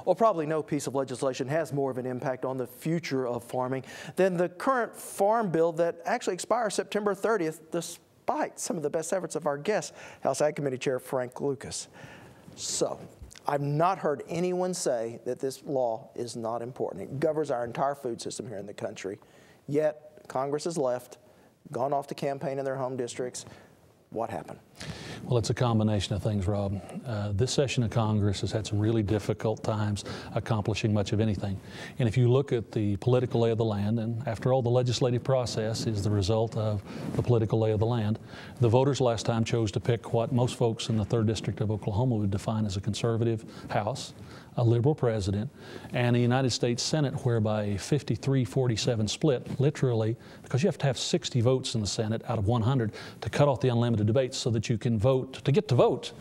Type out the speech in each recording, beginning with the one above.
Well, probably no piece of legislation has more of an impact on the future of farming than the current farm bill that actually expires September 30th, despite some of the best efforts of our guest, House Ag Committee Chair Frank Lucas. So, I've not heard anyone say that this law is not important. It governs our entire food system here in the country. Yet, Congress has left, gone off to campaign in their home districts. What happened? Well, it's a combination of things, Rob. This session of Congress has had some really difficult times accomplishing much of anything. And if you look at the political lay of the land, and after all, the legislative process is the result of the political lay of the land, the voters last time chose to pick what most folks in the 3rd District of Oklahoma would define as a conservative House, a liberal president, and a United States Senate whereby a 53-47 split, literally, because you have to have 60 votes in the Senate out of 100 to cut off the unlimited debates so that you can vote. To get to vote,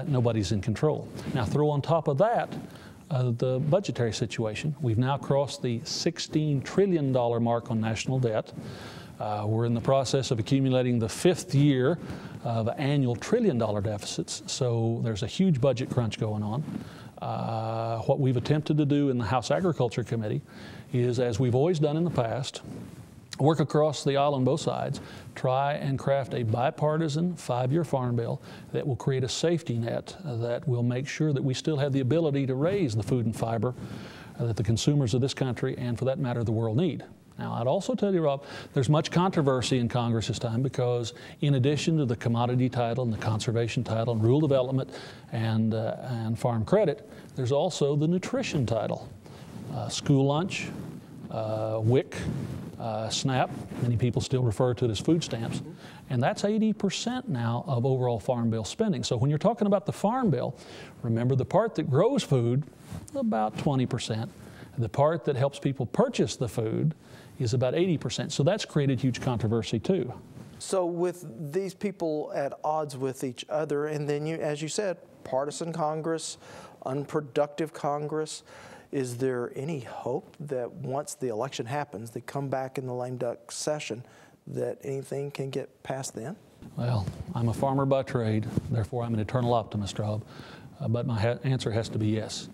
nobody's in control. Now throw on top of that the budgetary situation. We've now crossed the $16 trillion mark on national debt. We're in the process of accumulating the 5th year of annual $1 trillion deficits, so there's a huge budget crunch going on. What we've attempted to do in the House Agriculture Committee is, as we've always done in the past, work across the aisle on both sides, try and craft a bipartisan 5-year farm bill that will create a safety net that will make sure that we still have the ability to raise the food and fiber that the consumers of this country, and for that matter the world, need. Now, I'd also tell you, Rob, there's much controversy in Congress this time because in addition to the commodity title and the conservation title and rural development and farm credit, there's also the nutrition title. School lunch, WIC, SNAP, many people still refer to it as food stamps, and that's 80% now of overall farm bill spending. So when you're talking about the farm bill, remember the part that grows food, about 20%. The part that helps people purchase the food is about 80%. So that's created huge controversy too. So with these people at odds with each other, and then you, as you said, partisan Congress, unproductive Congress, is there any hope that once the election happens, they come back in the lame duck session, that anything can get passed then? Well, I'm a farmer by trade, therefore I'm an eternal optimist, Rob. But my answer has to be yes.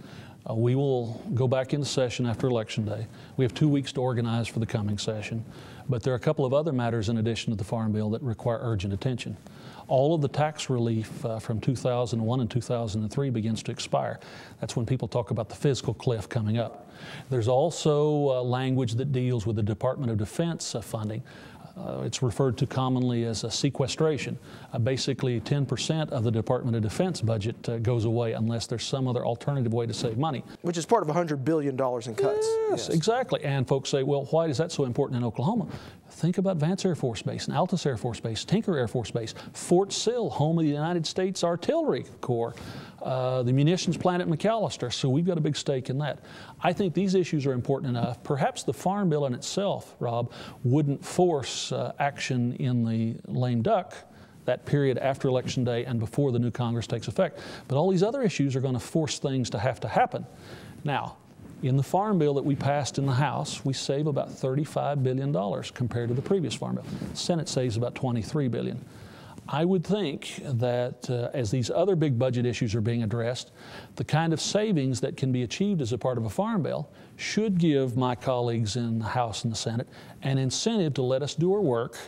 We will go back into session after Election Day. We have 2 weeks to organize for the coming session, but there are a couple of other matters in addition to the Farm Bill that require urgent attention. All of the tax relief from 2001 and 2003 begins to expire. That's when people talk about the fiscal cliff coming up. There's also language that deals with the Department of Defense funding. It's referred to commonly as a sequestration. Basically, 10% of the Department of Defense budget goes away unless there's some other alternative way to save money. Which is part of $100 billion in cuts. Yes, exactly. And folks say, well, why is that so important in Oklahoma? Think about Vance Air Force Base, and Altus Air Force Base, Tinker Air Force Base, Fort Sill, home of the United States Artillery Corps, the munitions plant at McAllister, so we've got a big stake in that. I think these issues are important enough. Perhaps the Farm Bill in itself, Rob, wouldn't force action in the lame duck, that period after Election Day and before the new Congress takes effect. But all these other issues are going to force things to happen. Now, in the Farm Bill that we passed in the House, we save about $35 billion compared to the previous Farm Bill. The Senate saves about $23 billion. I would think that as these other big budget issues are being addressed, the kind of savings that can be achieved as a part of a Farm Bill should give my colleagues in the House and the Senate an incentive to let us do our work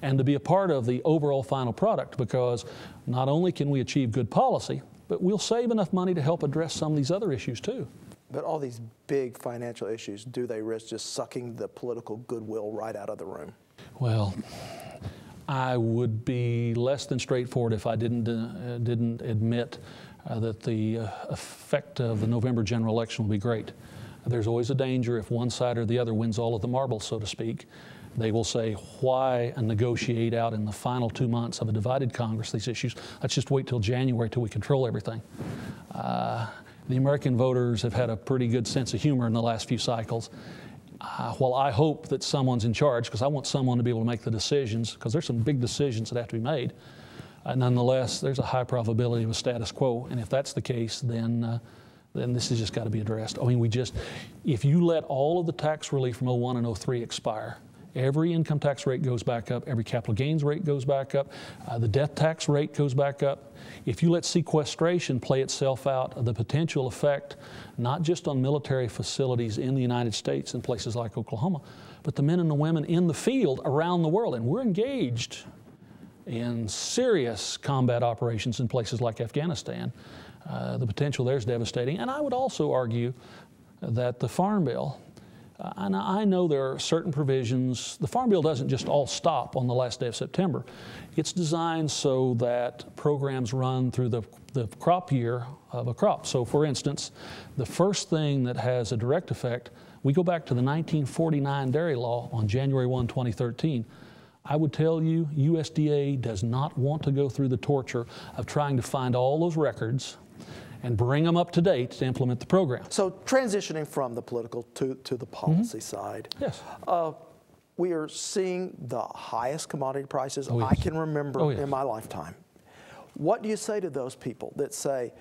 and to be a part of the overall final product, because not only can we achieve good policy, but we'll save enough money to help address some of these other issues too. But all these big financial issues, do they risk just sucking the political goodwill right out of the room? Well, I would be less than straightforward if I didn't admit that the effect of the November general election will be great. There's always a danger if one side or the other wins all of the marbles, so to speak. They will say, why negotiate out in the final 2 months of a divided Congress these issues? Let's just wait till January till we control everything. The American voters have had a pretty good sense of humor in the last few cycles. While I hope that someone's in charge, because I want someone to be able to make the decisions, because there's some big decisions that have to be made, nonetheless, there's a high probability of a status quo, and if that's the case, then this has just got to be addressed. I mean, if you let all of the tax relief from 01 and 03 expire, Every income tax rate goes back up. Every capital gains rate goes back up. The death tax rate goes back up. If you let sequestration play itself out, the potential effect, not just on military facilities in the United States and places like Oklahoma, but the men and the women in the field around the world. And we're engaged in serious combat operations in places like Afghanistan. The potential there is devastating. And I would also argue that the Farm Bill, and I know there are certain provisions, the Farm Bill doesn't just all stop on the last day of September. It's designed so that programs run through the crop year of a crop. So for instance, the first thing that has a direct effect, we go back to the 1949 dairy law on January 1, 2013. I would tell you, USDA does not want to go through the torture of trying to find all those records and bring them up to date to implement the program. So transitioning from the political to the policy side. Yes. We are seeing the highest commodity prices yes. I can remember yes. in my lifetime. What do you say to those people that say,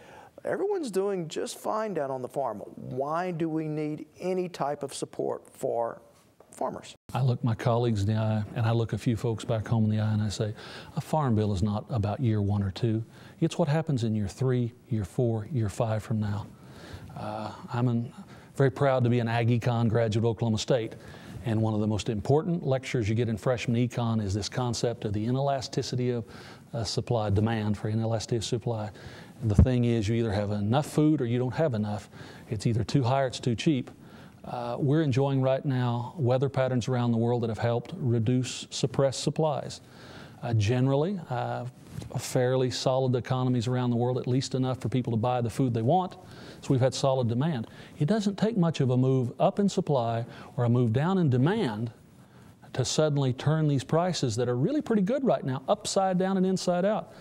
everyone's doing just fine down on the farm? Why do we need any type of support for farmers? I look my colleagues in the eye, and I look a few folks back home in the eye, and I say, a farm bill is not about year 1 or 2. It's what happens in year 3, year 4, year 5 from now. I'm very proud to be an Ag Econ graduate of Oklahoma State, and one of the most important lectures you get in freshman econ is this concept of the inelasticity of supply, demand for inelasticity of supply. And the thing is, you either have enough food or you don't have enough. It's either too high or it's too cheap. We're enjoying right now weather patterns around the world that have helped reduce suppressed supplies. Generally, fairly solid economies around the world, at least enough for people to buy the food they want. So we've had solid demand. It doesn't take much of a move up in supply or a move down in demand to suddenly turn these prices that are really pretty good right now upside down and inside out.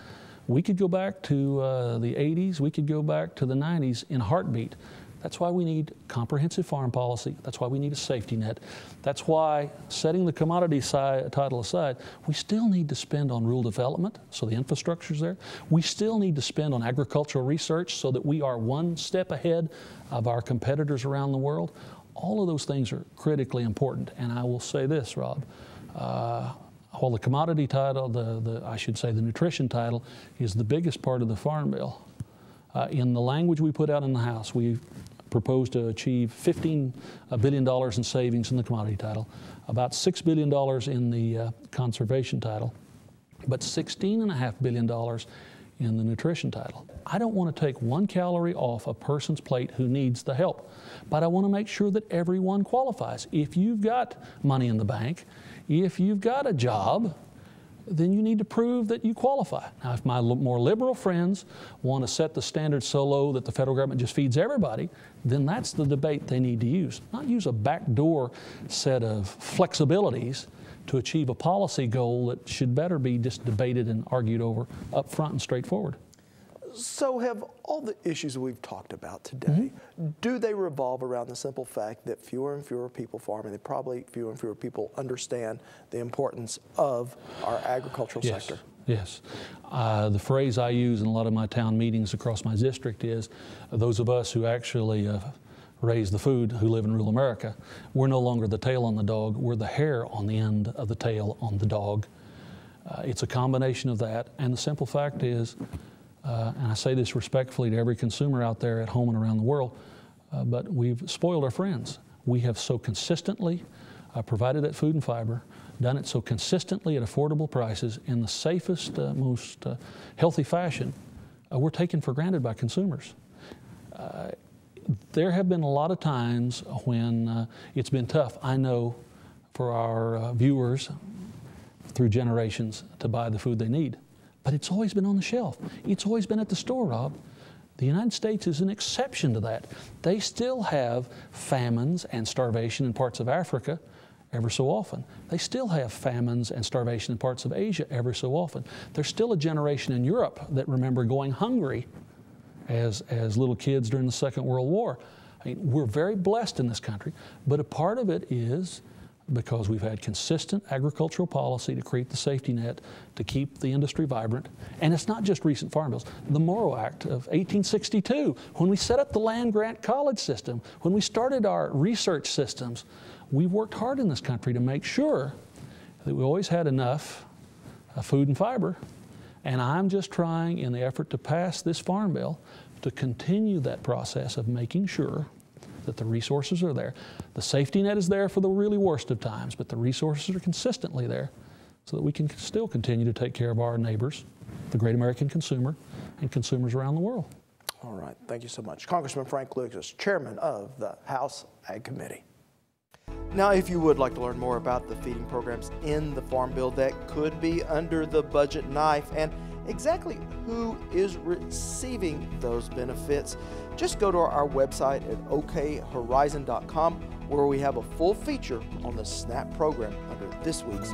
We could go back to the 80s, we could go back to the 90s in a heartbeat. That's why we need comprehensive farm policy. That's why we need a safety net. That's why, setting the commodity title aside, we still need to spend on rural development so the infrastructure's there. We still need to spend on agricultural research so that we are one step ahead of our competitors around the world. All of those things are critically important. And I will say this, Rob, while the commodity title, I should say the nutrition title, is the biggest part of the Farm Bill, in the language we put out in the House, we proposed to achieve $15 billion in savings in the commodity title, about $6 billion in the conservation title, but $16.5 billion in the nutrition title. I don't want to take 1 calorie off a person's plate who needs the help, but I want to make sure that everyone qualifies. If you've got money in the bank, if you've got a job, then you need to prove that you qualify. Now, if my more liberal friends want to set the standard so low that the federal government just feeds everybody, then that's the debate they need to use. Not use a backdoor set of flexibilities to achieve a policy goal that should better be just debated and argued over up front and straightforward. So have all the issues we've talked about today, do they revolve around the simple fact that fewer and fewer people farming, that probably fewer and fewer people understand the importance of our agricultural sector? Yes. The phrase I use in a lot of my town meetings across my district is, those of us who actually raise the food, who live in rural America, we're no longer the tail on the dog, we're the hair on the end of the tail on the dog. It's a combination of that, and the simple fact is, and I say this respectfully to every consumer out there at home and around the world, but we've spoiled our friends. We have so consistently provided that food and fiber, done it so consistently at affordable prices in the safest, most healthy fashion, we're taken for granted by consumers. There have been a lot of times when it's been tough, I know, for our viewers through generations to buy the food they need. But it's always been on the shelf. It's always been at the store, Rob. The United States is an exception to that. They still have famines and starvation in parts of Africa ever so often. They still have famines and starvation in parts of Asia ever so often. There's still a generation in Europe that remember going hungry as little kids during the Second World War. I mean, we're very blessed in this country, but a part of it is because we've had consistent agricultural policy to create the safety net to keep the industry vibrant. And it's not just recent farm bills. The Morrow Act of 1862, when we set up the land grant college system, when we started our research systems, we've worked hard in this country to make sure that we always had enough food and fiber. And I'm just trying, in the effort to pass this farm bill, to continue that process of making sure that the resources are there. The safety net is there for the really worst of times, but the resources are consistently there so that we can still continue to take care of our neighbors, the great American consumer, and consumers around the world. All right, thank you so much. Congressman Frank Lucas, Chairman of the House Ag Committee. Now, if you would like to learn more about the feeding programs in the Farm Bill that could be under the budget knife and exactly who is receiving those benefits, just go to our website at okhorizon.com, where we have a full feature on the SNAP program under this week's